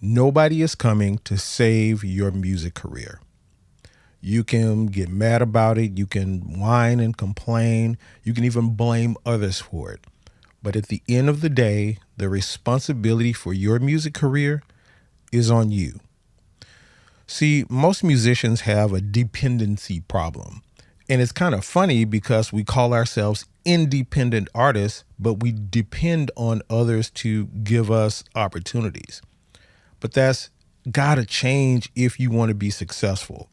Nobody is coming to save your music career. You can get mad about it. You can whine and complain. You can even blame others for it. But at the end of the day, the responsibility for your music career is on you. See, most musicians have a dependency problem. And it's kind of funny because we call ourselves independent artists, but we depend on others to give us opportunities. But that's got to change if you want to be successful.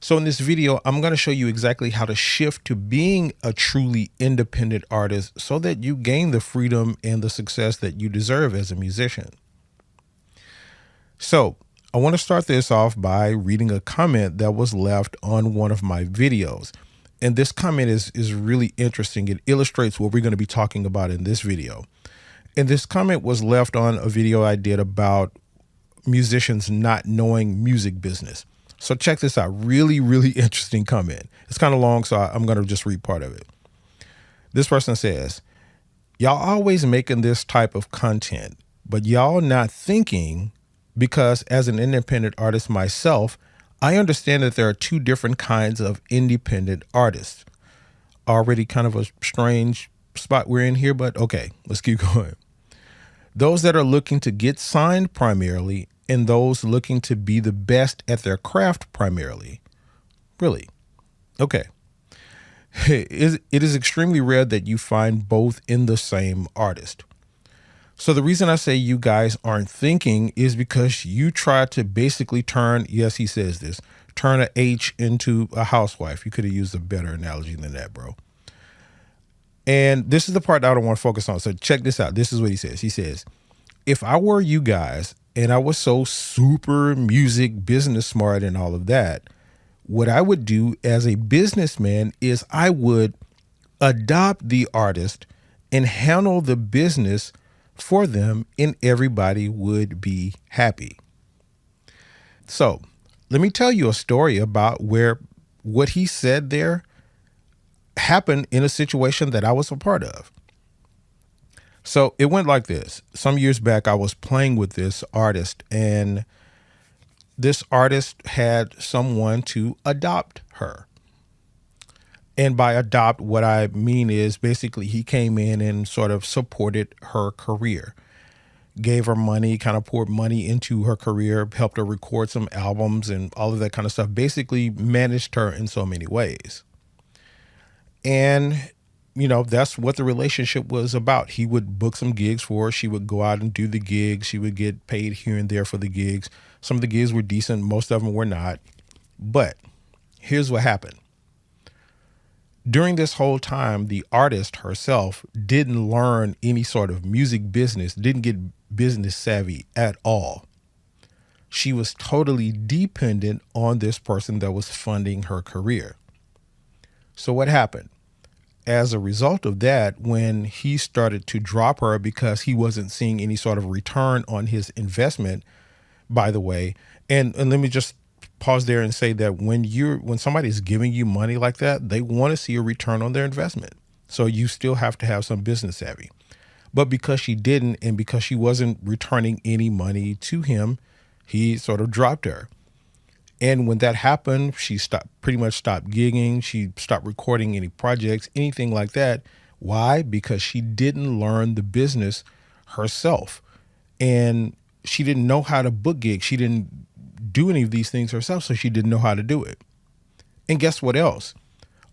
So in this video, I'm going to show you exactly how to shift to being a truly independent artist so that you gain the freedom and the success that you deserve as a musician. So I want to start this off by reading a comment that was left on one of my videos. And this comment is really interesting. It illustrates what we're going to be talking about in this video. And this comment was left on a video I did about musicians not knowing music business. So check this out. Really, really interesting comment. It's kind of long, so I'm going to just read part of it. This person says, y'all always making this type of content, but y'all not thinking, because as an independent artist myself, I understand that there are two different kinds of independent artists. Already kind of a strange spot we're in here, but okay, let's keep going. Those that are looking to get signed primarily, and those looking to be the best at their craft primarily. Really? Okay. It is extremely rare that you find both in the same artist. So the reason I say you guys aren't thinking is because you try to basically turn, yes, he says this, turn a H into a housewife. You could have used a better analogy than that, bro. And this is the part that I don't want to focus on. So check this out. This is what he says. He says, if I were you guys and I was so super music business smart and all of that, what I would do as a businessman is I would adopt the artist and handle the business for them, and everybody would be happy. So let me tell you a story about where what he said there happened in a situation that I was a part of. So it went like this. Some years back, I was playing with this artist, and this artist had someone to adopt her. And by adopt, what I mean is basically he came in and sort of supported her career, gave her money, kind of poured money into her career, helped her record some albums and all of that kind of stuff, basically managed her in so many ways. And you know, that's what the relationship was about. He would book some gigs for her. She would go out and do the gigs. She would get paid here and there for the gigs. Some of the gigs were decent. Most of them were not. But here's what happened. During this whole time, the artist herself didn't learn any sort of music business, didn't get business savvy at all. She was totally dependent on this person that was funding her career. So what happened? As a result of that, when he started to drop her because he wasn't seeing any sort of return on his investment, by the way, and let me just pause there and say that when somebody's giving you money like that, they want to see a return on their investment. So you still have to have some business savvy. But because she didn't, and because she wasn't returning any money to him, he sort of dropped her. And when that happened, she pretty much stopped gigging. She stopped recording any projects, anything like that. Why? Because she didn't learn the business herself. And she didn't know how to book gigs. She didn't do any of these things herself, so she didn't know how to do it. And guess what else?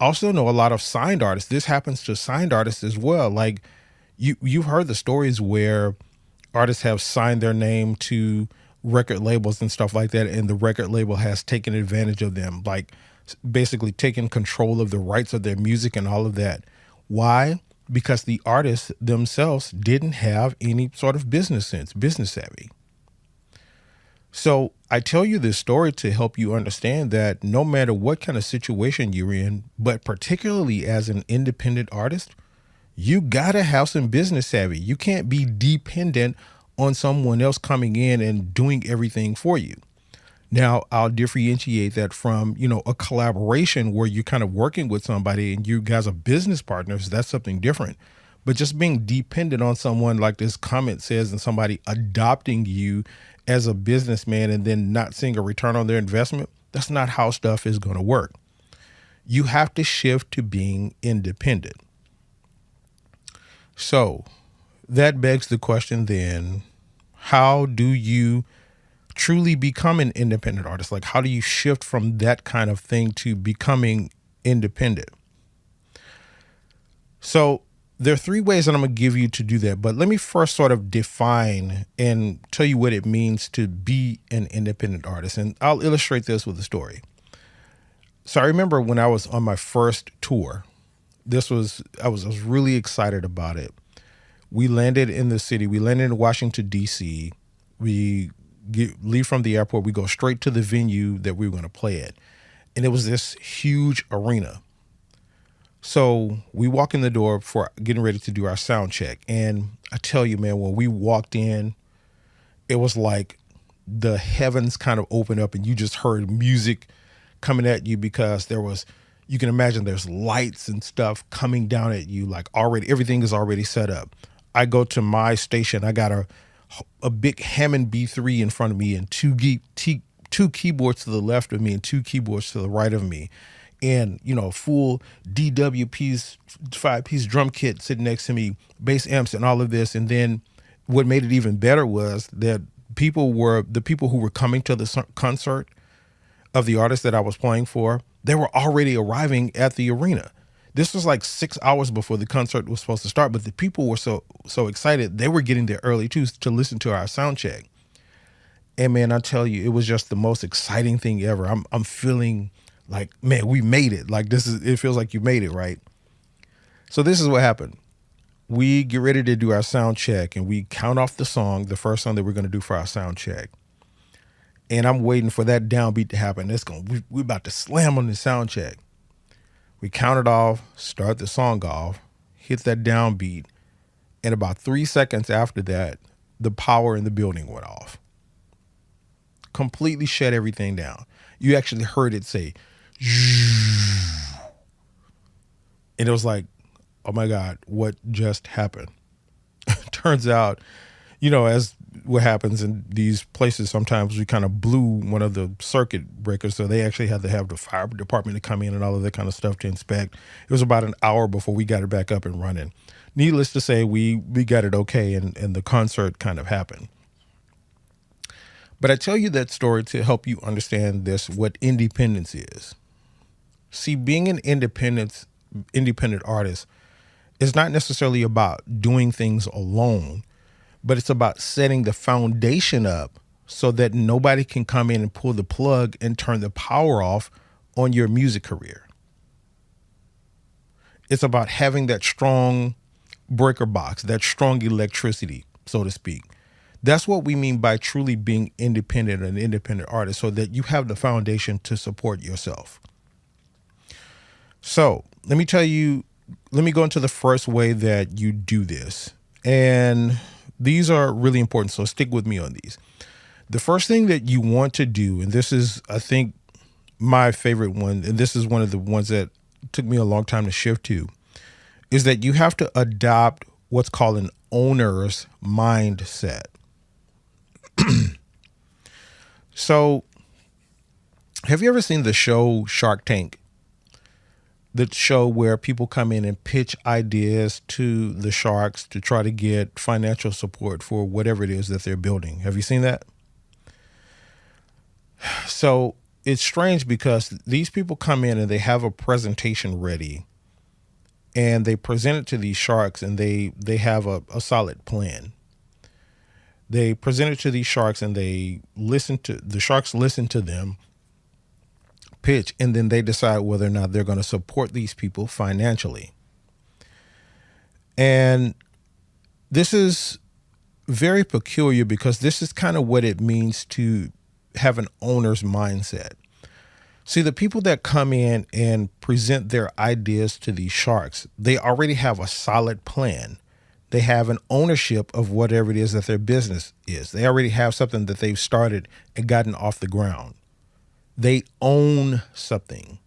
Also know a lot of signed artists. This happens to signed artists as well. Like you've heard the stories where artists have signed their name to record labels and stuff like that, and the record label has taken advantage of them, like basically taking control of the rights of their music and all of that. Why? Because the artists themselves didn't have any sort of business sense, business savvy. So I tell you this story to help you understand that no matter what kind of situation you're in, but particularly as an independent artist, you gotta have some business savvy. You can't be dependent on someone else coming in and doing everything for you. Now, I'll differentiate that from, a collaboration where you're kind of working with somebody and you guys are business partners. That's something different. But just being dependent on someone, like this comment says, and somebody adopting you as a businessman and then not seeing a return on their investment, that's not how stuff is going to work. You have to shift to being independent. So that begs the question then, how do you truly become an independent artist? Like, how do you shift from that kind of thing to becoming independent? So there are three ways that I'm going to give you to do that. But let me first sort of define and tell you what it means to be an independent artist. And I'll illustrate this with a story. So I remember when I was on my first tour, I was really excited about it. We landed in the city. We landed in Washington, D.C. We leave from the airport. We go straight to the venue that we were going to play at. And it was this huge arena. So we walk in the door for getting ready to do our sound check. And I tell you, man, when we walked in, it was like the heavens kind of opened up and you just heard music coming at you, because you can imagine there's lights and stuff coming down at you. Like already, everything is already set up. I go to my station. I got a big Hammond B3 in front of me and two keyboards to the left of me and two keyboards to the right of me. And, full DWP's 5-piece drum kit sitting next to me, bass amps and all of this. And then what made it even better was that the people who were coming to the concert of the artist that I was playing for, they were already arriving at the arena. This was like 6 hours before the concert was supposed to start, but the people were so excited. They were getting there early too to listen to our sound check. And man, I tell you, it was just the most exciting thing ever. I'm feeling like, man, we made it. Like it feels like you made it, right? So this is what happened. We get ready to do our sound check and we count off the first song that we're going to do for our sound check. And I'm waiting for that downbeat to happen. We're about to slam on the sound check. We count it off, start the song off, hit that downbeat. And about 3 seconds after that, the power in the building went off. Completely shut everything down. You actually heard it say, and it was like, oh my God, what just happened? Turns out, as what happens in these places, sometimes we kind of blew one of the circuit breakers. So they actually had to have the fire department to come in and all of that kind of stuff to inspect. It was about an hour before we got it back up and running. Needless to say, we got it okay, and the concert kind of happened. But I tell you that story to help you understand what independence is. See, being an independent artist is not necessarily about doing things alone, but it's about setting the foundation up so that nobody can come in and pull the plug and turn the power off on your music career. It's about having that strong breaker box, that strong electricity, so to speak. That's what we mean by truly being independent, an independent artist, so that you have the foundation to support yourself. So let me go into the first way that you do this. And these are really important, so stick with me on these. The first thing that you want to do, and this is, I think, my favorite one, and this is one of the ones that took me a long time to shift to, is that you have to adopt what's called an owner's mindset. So, have you ever seen the show Shark Tank? The show where people come in and pitch ideas to the sharks to try to get financial support for whatever it is that they're building. Have you seen that? So it's strange because these people come in and they have a presentation ready and they present it to these sharks, and they have a solid plan. They present it to these sharks and the sharks listen to them pitch, and then they decide whether or not they're going to support these people financially. And this is very peculiar because this is kind of what it means to have an owner's mindset. See, the people that come in and present their ideas to these sharks, they already have a solid plan. They have an ownership of whatever it is that their business is. They already have something that they've started and gotten off the ground. They own something.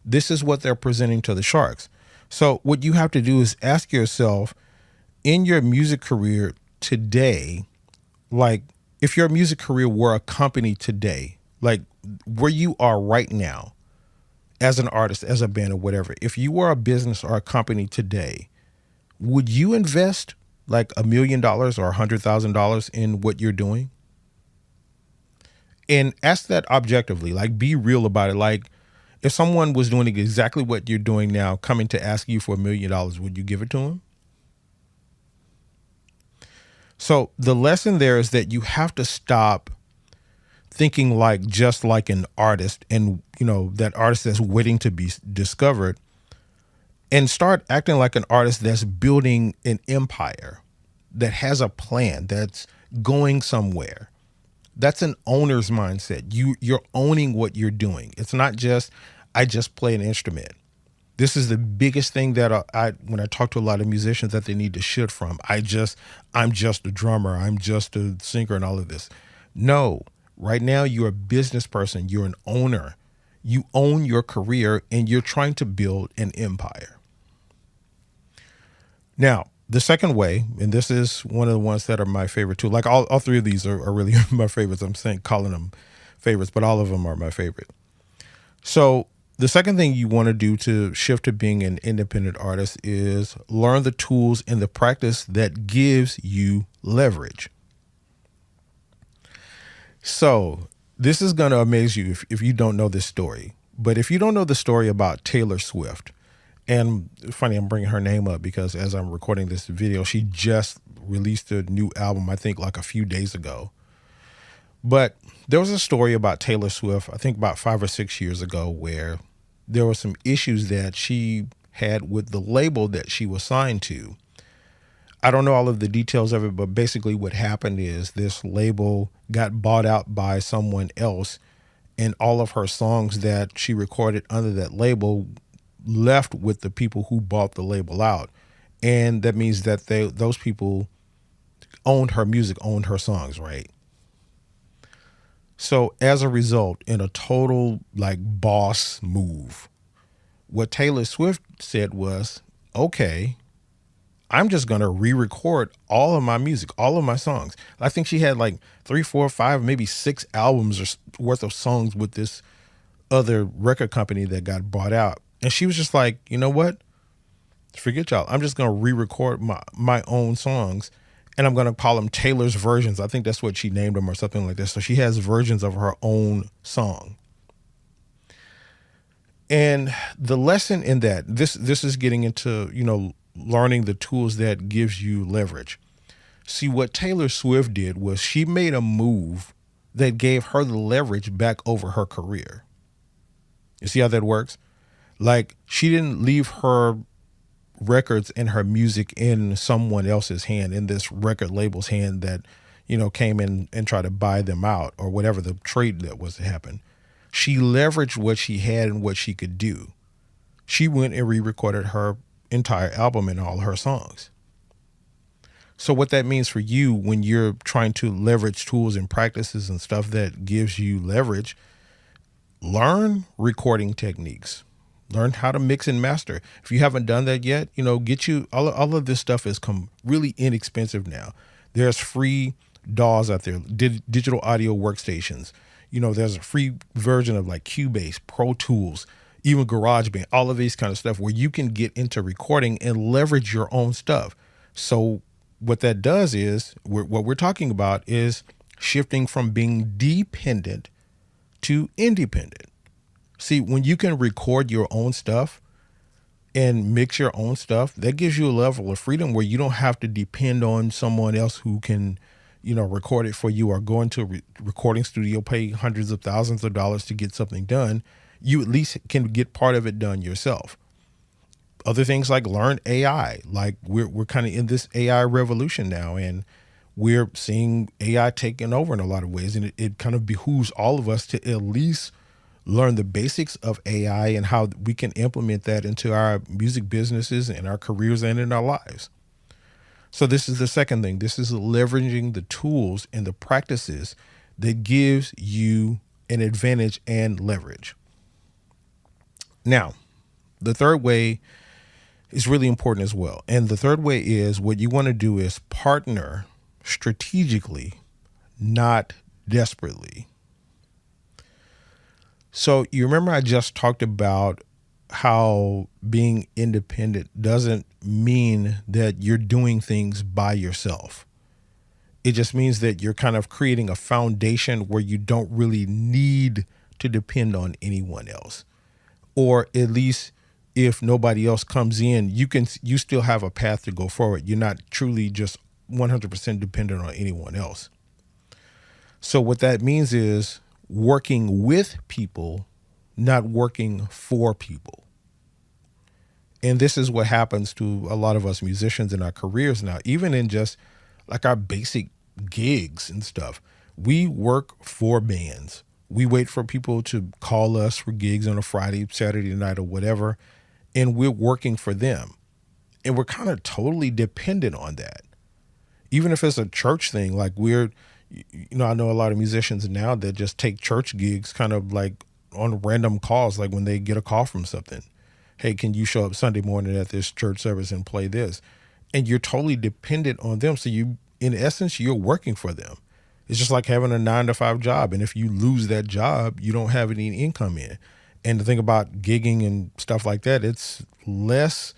This is what they're presenting to the sharks. So what you have to do is ask yourself, in your music career today, Like if your music career were a company today, like where you are right now as an artist, as a band or whatever, if you were a business or a company today, would you invest like $1 million or $100,000 in what you're doing? And ask that objectively, like be real about it. Like if someone was doing exactly what you're doing now, coming to ask you for $1 million, would you give it to them? So the lesson there is that you have to stop thinking like just like an artist and, that artist that's waiting to be discovered, and start acting like an artist that's building an empire, that has a plan, that's going somewhere. That's an owner's mindset. You're owning what you're doing. It's not just I just play an instrument. This is the biggest thing that I when I talk to a lot of musicians that they need to shift from. I'm just a drummer. I'm just a singer and all of this. No, right now you're a business person. You're an owner. You own your career and you're trying to build an empire. Now, the second way, and this is one of the ones that are my favorite too. Like all three of these are really my favorites. I'm saying calling them favorites, but all of them are my favorite. So the second thing you want to do to shift to being an independent artist is learn the tools and the practice that gives you leverage. So this is going to amaze you if you don't know this story. But if you don't know the story about Taylor Swift, and funny, I'm bringing her name up because as I'm recording this video, she just released a new album, I think like a few days ago. But there was a story about Taylor Swift, I think about 5 or 6 years ago, where there were some issues that she had with the label that she was signed to. I don't know all of the details of it, but basically what happened is this label got bought out by someone else, and all of her songs that she recorded under that label left with the people who bought the label out. And that means that those people owned her music, owned her songs, right? So as a result, in a total like boss move, what Taylor Swift said was, okay, I'm just going to re-record all of my music, all of my songs. I think she had like 3, 4, 5, maybe 6 albums or worth of songs with this other record company that got bought out. And she was just like, you know what? Forget y'all. I'm just going to re-record my own songs, and I'm going to call them Taylor's versions. I think that's what she named them or something like this. So she has versions of her own song. And the lesson in that, this is getting into, learning the tools that gives you leverage. See, what Taylor Swift did was she made a move that gave her the leverage back over her career. You see how that works? Like she didn't leave her records and her music in someone else's hand, in this record label's hand that, came in and tried to buy them out or whatever the trade that was to happen. She leveraged what she had and what she could do. She went and re-recorded her entire album and all her songs. So what that means for you when you're trying to leverage tools and practices and stuff that gives you leverage, learn recording techniques. Learn how to mix and master. If you haven't done that yet, get you all of this stuff is really inexpensive now. There's free DAWs out there, digital audio workstations. There's a free version of like Cubase, Pro Tools, even GarageBand, all of these kind of stuff where you can get into recording and leverage your own stuff. So what that does is what we're talking about is shifting from being dependent to independent. See, when you can record your own stuff and mix your own stuff, that gives you a level of freedom where you don't have to depend on someone else who can, record it for you or go into a recording studio, pay hundreds of thousands of dollars to get something done. You at least can get part of it done yourself. Other things like learn AI. Like we're kind of in this AI revolution now, and we're seeing AI taking over in a lot of ways. And it kind of behooves all of us to at least learn the basics of AI and how we can implement that into our music businesses and our careers and in our lives. So this is the second thing. This is leveraging the tools and the practices that gives you an advantage and leverage. Now, the third way is really important as well. And the third way is what you want to do is partner strategically not desperately. So you remember I just talked about how being independent doesn't mean that you're doing things by yourself. It just means that you're kind of creating a foundation where you don't really need to depend on anyone else. Or at least if nobody else comes in, you still have a path to go forward. You're not truly just 100% dependent on anyone else. So what that means is working with people, not working for people. And this is what happens to a lot of us musicians in our careers now, even in just like our basic gigs and stuff. We work for bands. We wait for people to call us for gigs on a Friday, Saturday night, or whatever, and we're working for them. And we're kind of totally dependent on that. Even if it's a church thing, like I know a lot of musicians now that just take church gigs kind of like on random calls, like when they get a call from something. Hey, can you show up Sunday morning at this church service and play this? And you're totally dependent on them. So in essence, you're working for them. It's just like having a 9-to-5 job. And if you lose that job, you don't have any income in. And the thing about gigging and stuff like that, it's less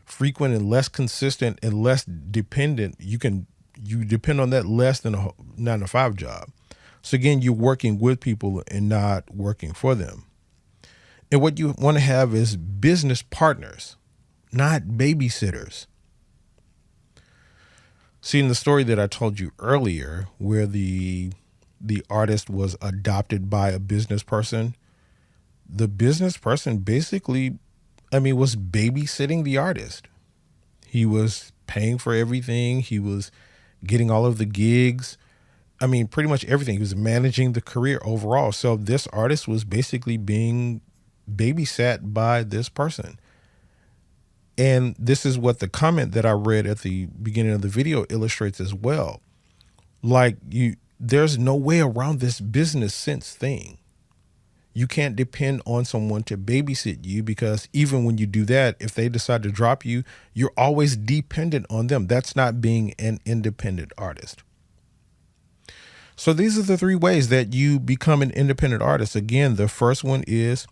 frequent and less consistent and less dependent. You depend on that less than a 9-to-5 job. So again, you're working with people and not working for them. And what you want to have is business partners, not babysitters. See, in the story that I told you earlier, where the artist was adopted by a business person, the business person basically, was babysitting the artist. He was paying for everything. He was getting all of the gigs. Pretty much everything. He was managing the career overall. So this artist was basically being babysat by this person. And this is what the comment that I read at the beginning of the video illustrates as well. There's no way around this business sense thing. You can't depend on someone to babysit you, because even when you do that, if they decide to drop you, you're always dependent on them. That's not being an independent artist. So these are the 3 ways that you become an independent artist. Again, the first one is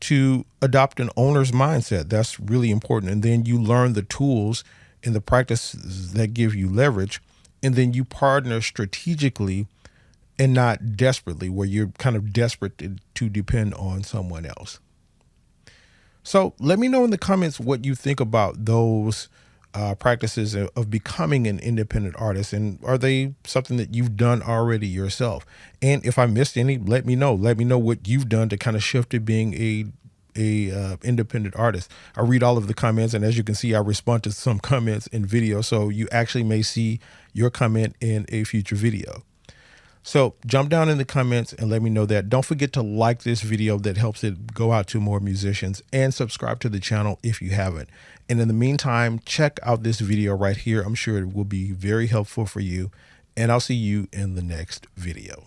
to adopt an owner's mindset. That's really important. And then you learn the tools and the practices that give you leverage. And then you partner strategically and not desperately, where you're kind of desperate to depend on someone else. So let me know in the comments what you think about those practices of becoming an independent artist, and are they something that you've done already yourself? And if I missed any, let me know. Let me know what you've done to kind of shift to being a independent artist. I read all of the comments, and as you can see, I respond to some comments in video, so you actually may see your comment in a future video. So jump down in the comments and let me know that. Don't forget to like this video. That helps it go out to more musicians, and subscribe to the channel if you haven't. And in the meantime, check out this video right here. I'm sure it will be very helpful for you, and I'll see you in the next video.